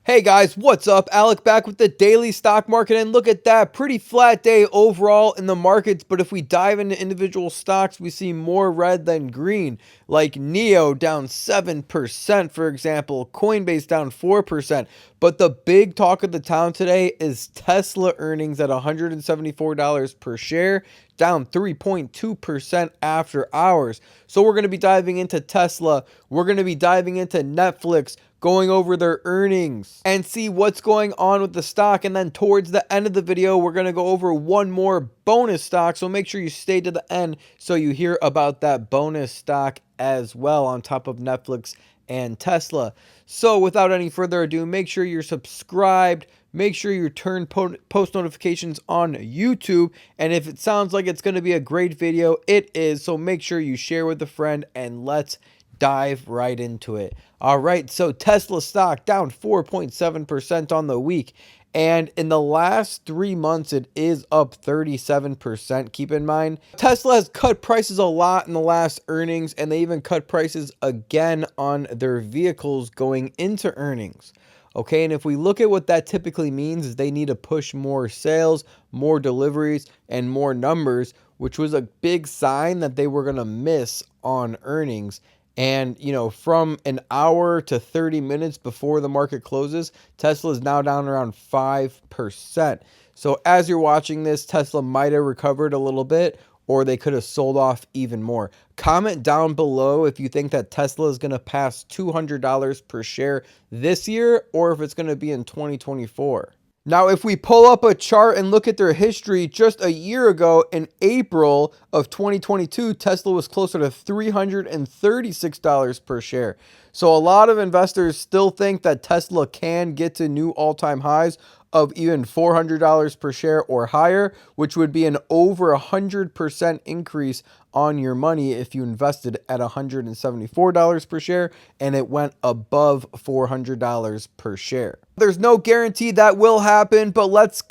Hey guys, what's up? Alec back with the daily stock market, and look at that, pretty flat day overall in the markets. But if we dive into individual stocks, we see more red than green, like NEO down 7%, for example, Coinbase down 4%. But the big talk of the town today is Tesla earnings at $174 per share, down 3.2% after hours. So we're going to be diving into Tesla. We're going to be diving into Netflix, going over their earnings and see what's going on with the stock. And then towards the end of the video, we're going to go over one more bonus stock. So make sure you stay to the end so you hear about that bonus stock as well on top of Netflix and Tesla. So without any further ado, make sure you're subscribed. Make sure you turn post notifications on YouTube. And if it sounds like it's going to be a great video, it is. So make sure you share with a friend and let's dive right into it. All right, so Tesla stock down 4.7% on the week. And in the last 3 months, it is up 37%. Keep in mind, Tesla has cut prices a lot in the last earnings, and they even cut prices again on their vehicles going into earnings. Okay, and if we look at what that typically means, is they need to push more sales, more deliveries, and more numbers, which was a big sign that they were going to miss on earnings. And, from an hour to 30 minutes before the market closes, Tesla is now down around 5%. So as you're watching this, Tesla might have recovered a little bit, or they could have sold off even more. Comment down below if you think that Tesla is going to pass $200 per share this year, or if it's going to be in 2024. Now, if we pull up a chart and look at their history, just a year ago in April of 2022, Tesla was closer to $336 per share. So a lot of investors still think that Tesla can get to new all-time highs of even $400 per share or higher, which would be an over 100% increase on your money if you invested at $174 per share and it went above $400 per share. There's no guarantee that will happen, but let's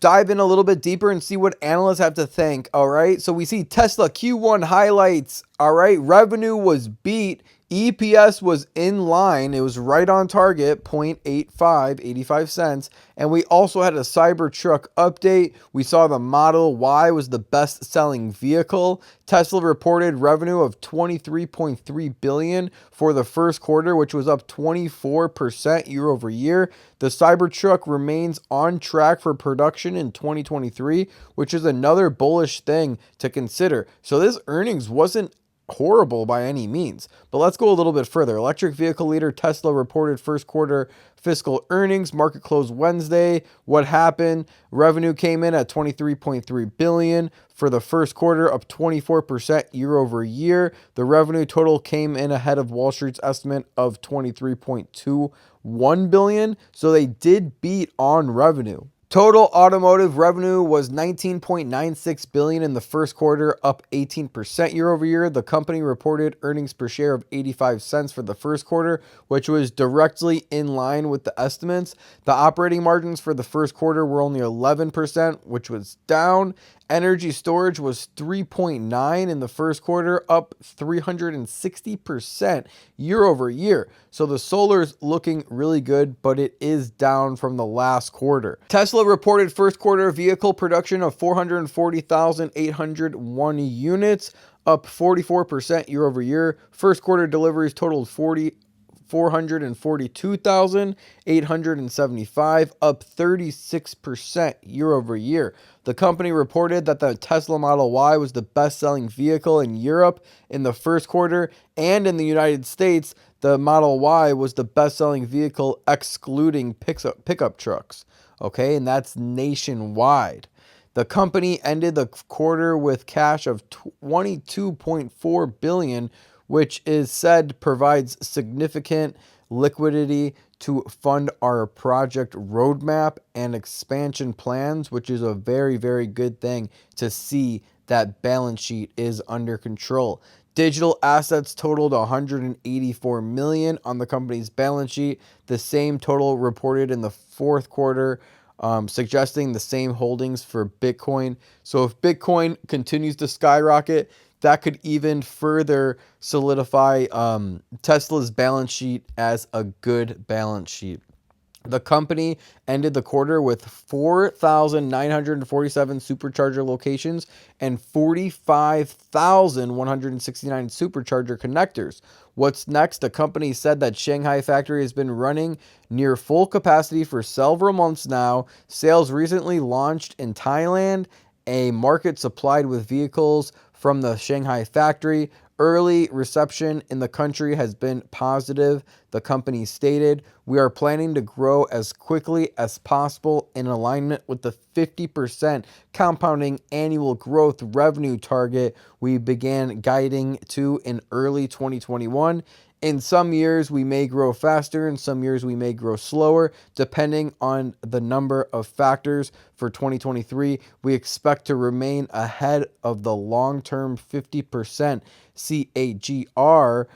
dive in a little bit deeper and see what analysts have to think. All right, so we see Tesla Q1 highlights. All right, revenue was beat. EPS was in line. It was right on target, 0.85, 85 cents. And we also had a Cybertruck update. We saw the Model Y was the best-selling vehicle. Tesla reported revenue of $23.3 billion for the first quarter, which was up 24% year over year. The Cybertruck remains on track for production in 2023, which is another bullish thing to consider. So this earnings wasn't horrible by any means. But let's go a little bit further. Electric vehicle leader Tesla reported first quarter fiscal earnings. Market closed Wednesday. What happened? Revenue came in at $23.3 billion for the first quarter, up 24% year over year. The revenue total came in ahead of Wall Street's estimate of $23.21 billion. So they did beat on revenue. Total automotive revenue was $19.96 billion in the first quarter, up 18% year over year. The company reported earnings per share of 85 cents for the first quarter, which was directly in line with the estimates. The operating margins for the first quarter were only 11%, which was down. Energy storage was 3.9 in the first quarter, up 360% year over year. So the solar's looking really good, but it is down from the last quarter. Tesla reported first quarter vehicle production of 440,801 units, up 44% year over year. First quarter deliveries totaled 442,875, up 36% year over year. The company reported that the Tesla Model Y was the best-selling vehicle in Europe in the first quarter, and in the United States, the Model Y was the best-selling vehicle excluding pickup trucks. Okay, and that's nationwide. The company ended the quarter with cash of $22.4 billion, which is said provides significant liquidity to fund our project roadmap and expansion plans, which is a very, very good thing to see that balance sheet is under control. Digital assets totaled $184 million on the company's balance sheet, the same total reported in the fourth quarter, suggesting the same holdings for Bitcoin. So if Bitcoin continues to skyrocket, that could even further solidify Tesla's balance sheet as a good balance sheet. The company ended the quarter with 4,947 supercharger locations and 45,169 supercharger connectors. What's next? The company said that Shanghai factory has been running near full capacity for several months now. Sales recently launched in Thailand, a market supplied with vehicles from the Shanghai factory. Early reception in the country has been positive, the company stated. We are planning to grow as quickly as possible in alignment with the 50% compounding annual growth revenue target we began guiding to in early 2021. In some years, we may grow faster. In some years, we may grow slower, depending on the number of factors. For 2023, we expect to remain ahead of the long-term 50% CAGR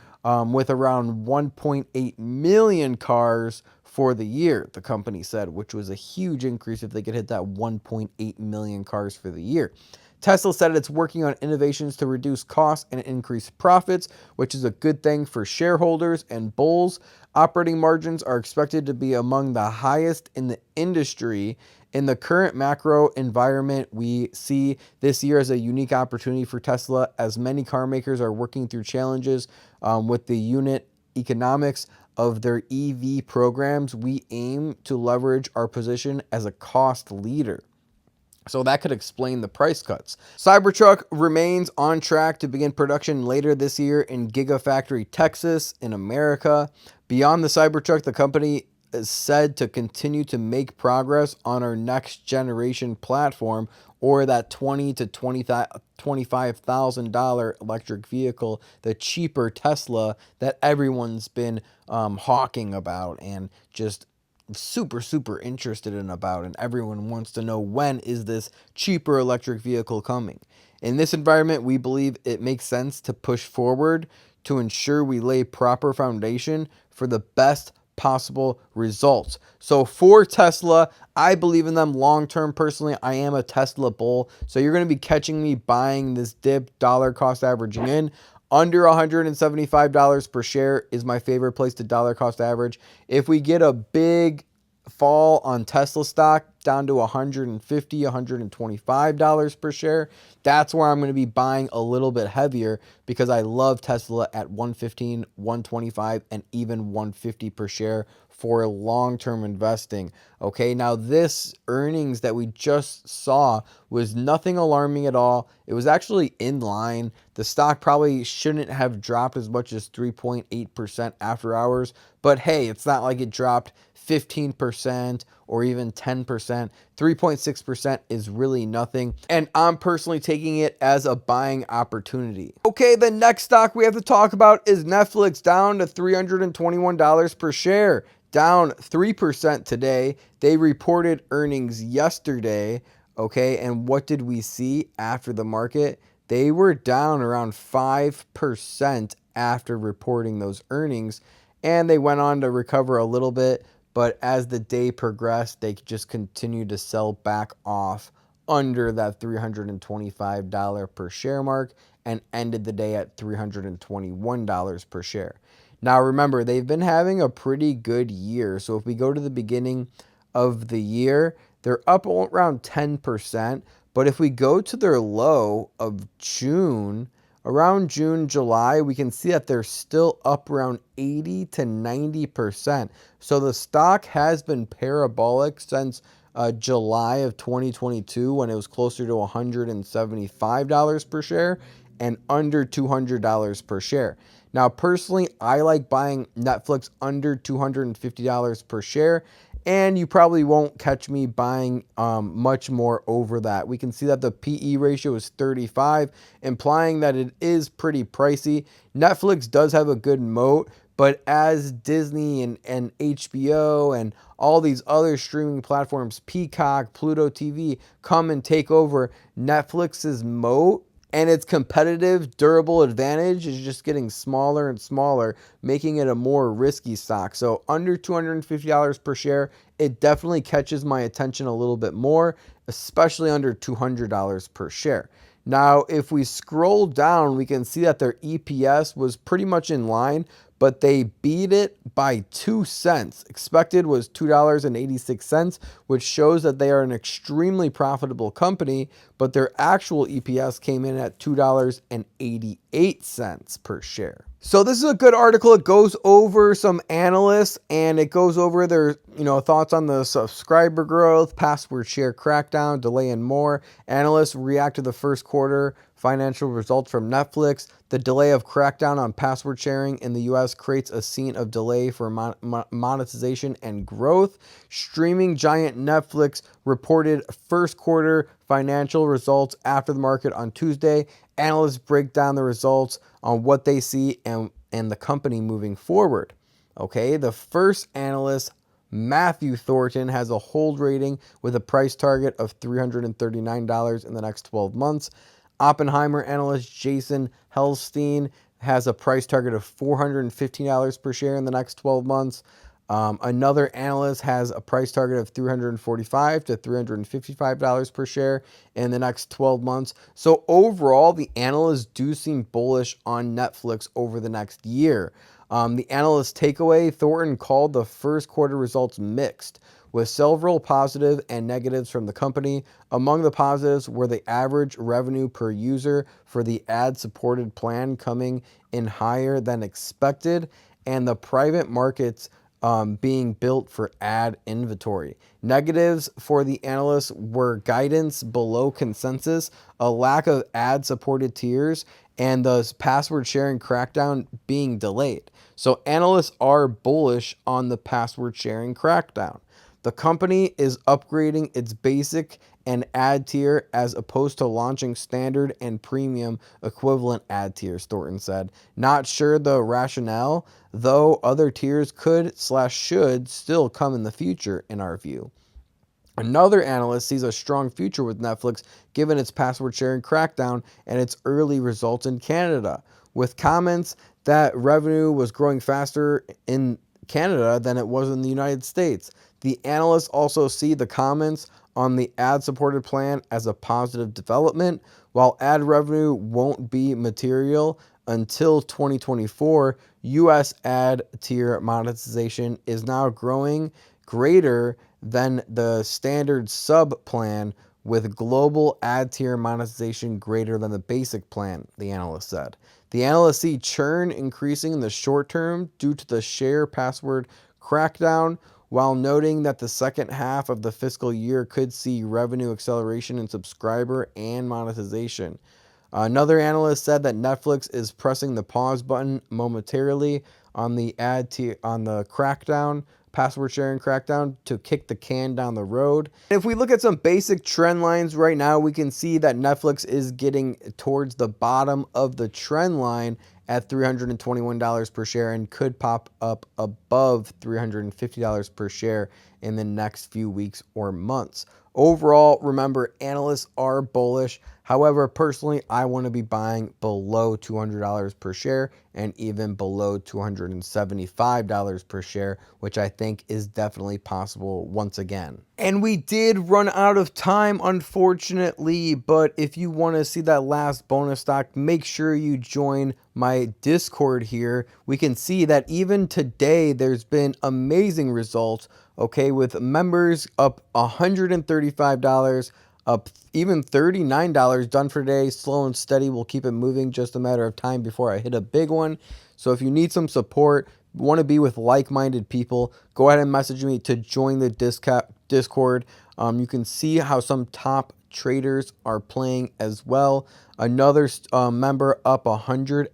with around 1.8 million cars for the year, the company said, which was a huge increase if they could hit that 1.8 million cars for the year. Tesla said it's working on innovations to reduce costs and increase profits, which is a good thing for shareholders and bulls. Operating margins are expected to be among the highest in the industry. In the current macro environment, we see this year as a unique opportunity for Tesla, as many car makers are working through challenges with the unit economics of their EV programs. We aim to leverage our position as a cost leader. So that could explain the price cuts. Cybertruck remains on track to begin production later this year in Gigafactory, Texas, in America. Beyond the Cybertruck, the company is said to continue to make progress on our next generation platform, or that $20,000 to $25,000 electric vehicle, the cheaper Tesla that everyone's been hawking about and just super interested in about, and everyone wants to know, when is this cheaper electric vehicle coming? In this environment, we believe it makes sense to push forward to ensure we lay proper foundation for the best possible results. So for Tesla, I believe in them long term. Personally, I am a Tesla bull, so you're going to be catching me buying this dip, dollar cost averaging in. Under $175 per share is my favorite place to dollar cost average. If we get a big fall on Tesla stock down to $150, $125 per share, that's where I'm going to be buying a little bit heavier, because I love Tesla at 115, 125, and even 150 per share for long-term investing. Okay, now this earnings that we just saw was nothing alarming at all. It was actually in line. The stock probably shouldn't have dropped as much as 3.8% after hours, but hey, it's not like it dropped 15% or even 10%. 3.6% is really nothing, and I'm personally taking it as a buying opportunity. Okay, the next stock we have to talk about is Netflix, down to $321 per share, down 3% today. They reported earnings yesterday, okay, and what did we see after the market? They were down around 5% after reporting those earnings, and they went on to recover a little bit, but as the day progressed, they just continued to sell back off under that $325 per share mark and ended the day at $321 per share. Now remember, they've been having a pretty good year. So if we go to the beginning of the year, they're up around 10%. But if we go to their low of June, around June, July, we can see that they're still up around 80 to 90%. So the stock has been parabolic since July of 2022, when it was closer to $175 per share and under $200 per share. Now, personally, I like buying Netflix under $250 per share, and you probably won't catch me buying much more over that. We can see that the PE ratio is 35, implying that it is pretty pricey. Netflix does have a good moat, but as Disney and HBO and all these other streaming platforms, Peacock, Pluto TV, come and take over, Netflix's moat and its competitive, durable advantage is just getting smaller and smaller, making it a more risky stock. So under $250 per share, it definitely catches my attention a little bit more, especially under $200 per share. Now, if we scroll down, we can see that their EPS was pretty much in line, but they beat it by 2 cents. Expected was $2.86, which shows that they are an extremely profitable company, but their actual EPS came in at $2.88 per share. So this is a good article. It goes over some analysts and it goes over their, thoughts on the subscriber growth, password share crackdown, delay, and more. Analysts react to the first quarter financial results from Netflix. The delay of crackdown on password sharing in the U.S. creates a scene of delay for monetization and growth. Streaming giant Netflix reported first quarter financial results after the market on Tuesday. Analysts break down the results on what they see and the company moving forward. Okay, the first analyst, Matthew Thornton, has a hold rating with a price target of $339 in the next 12 months. Oppenheimer analyst Jason Helstein has a price target of $415 per share in the next 12 months. Another analyst has a price target of $345 to $355 per share in the next 12 months. So overall, the analysts do seem bullish on Netflix over the next year. The analyst takeaway, Thornton called the first quarter results mixed, with several positive and negatives from the company. Among the positives were the average revenue per user for the ad-supported plan coming in higher than expected, and the private markets being built for ad inventory. Negatives for the analysts were guidance below consensus, a lack of ad-supported tiers, and the password sharing crackdown being delayed. So analysts are bullish on the password sharing crackdown. The company is upgrading its basic and ad tier as opposed to launching standard and premium equivalent ad tiers, Thornton said. Not sure the rationale, though other tiers could/should still come in the future, in our view. Another analyst sees a strong future with Netflix given its password sharing crackdown and its early results in Canada, with comments that revenue was growing faster in Canada than it was in the United States. The analysts also see the comments on the ad-supported plan as a positive development. While ad revenue won't be material until 2024, U.S. ad tier monetization is now growing greater than the standard sub plan, with global ad tier monetization greater than the basic plan, the analyst said. The analysts see churn increasing in the short term due to the share password crackdown, while noting that the second half of the fiscal year could see revenue acceleration in subscriber and monetization. Another analyst said that Netflix is pressing the pause button momentarily on the password sharing crackdown to kick the can down the road. If we look at some basic trend lines right now, we can see that Netflix is getting towards the bottom of the trend line at $321 per share and could pop up above $350 per share in the next few weeks or months. Overall, remember, analysts are bullish. However, personally, I want to be buying below $200 per share and even below $275 per share, which I think is definitely possible once again. And we did run out of time, unfortunately, but if you want to see that last bonus stock, make sure you join my Discord here. We can see that even today, there's been amazing results, okay, with members up $135, up even $39 done for today. Slow and steady. We'll keep it moving, just a matter of time before I hit a big one. So if you need some support, want to be with like-minded people, go ahead and message me to join the Discord. You can see how some top traders are playing as well. Another member up 105%,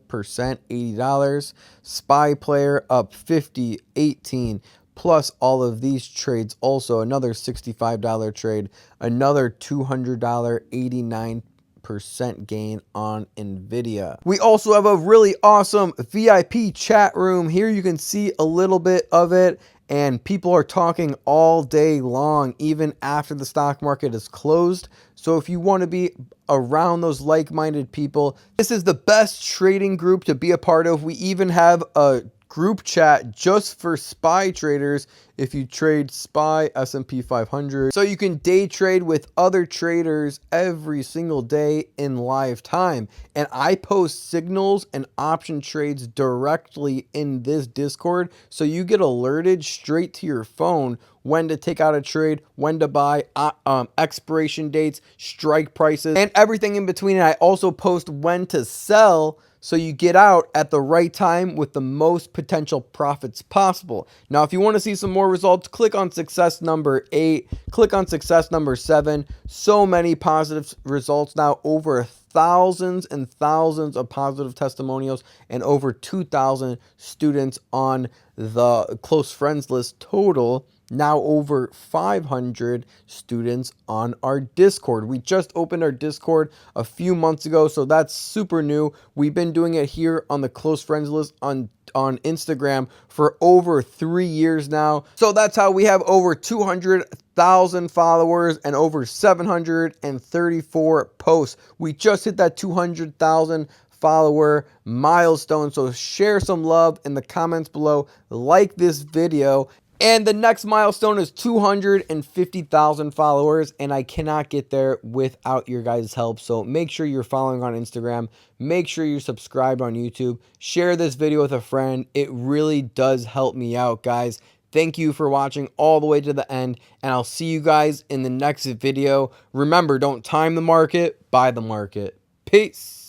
$80. Spy player up 50, 18. Plus all of these trades, also another $65 trade, another $200, 89% gain on Nvidia. We also have a really awesome VIP chat room. Here you can see a little bit of it, and people are talking all day long, even after the stock market is closed. So if you want to be around those like-minded people, this is the best trading group to be a part of. We even have a group chat just for SPY traders if you trade SPY S&P 500. So you can day trade with other traders every single day in live time. And I post signals and option trades directly in this Discord. So you get alerted straight to your phone when to take out a trade, when to buy, expiration dates, strike prices, and everything in between. And I also post when to sell, so you get out at the right time with the most potential profits possible. Now, if you want to see some more results, click on success number 8, click on success number 7. So many positive results now, over thousands and thousands of positive testimonials, and over 2,000 students on the close friends list total. Now over 500 students on our Discord. We just opened our Discord a few months ago, so that's super new. We've been doing it here on the close friends list on Instagram for over 3 years now. So that's how we have over 200,000 followers and over 734 posts. We just hit that 200,000 follower milestone. So share some love in the comments below, like this video. And the next milestone is 250,000 followers, and I cannot get there without your guys' help. So make sure you're following on Instagram. Make sure you're subscribed on YouTube. Share this video with a friend. It really does help me out, guys. Thank you for watching all the way to the end, and I'll see you guys in the next video. Remember, don't time the market, buy the market. Peace.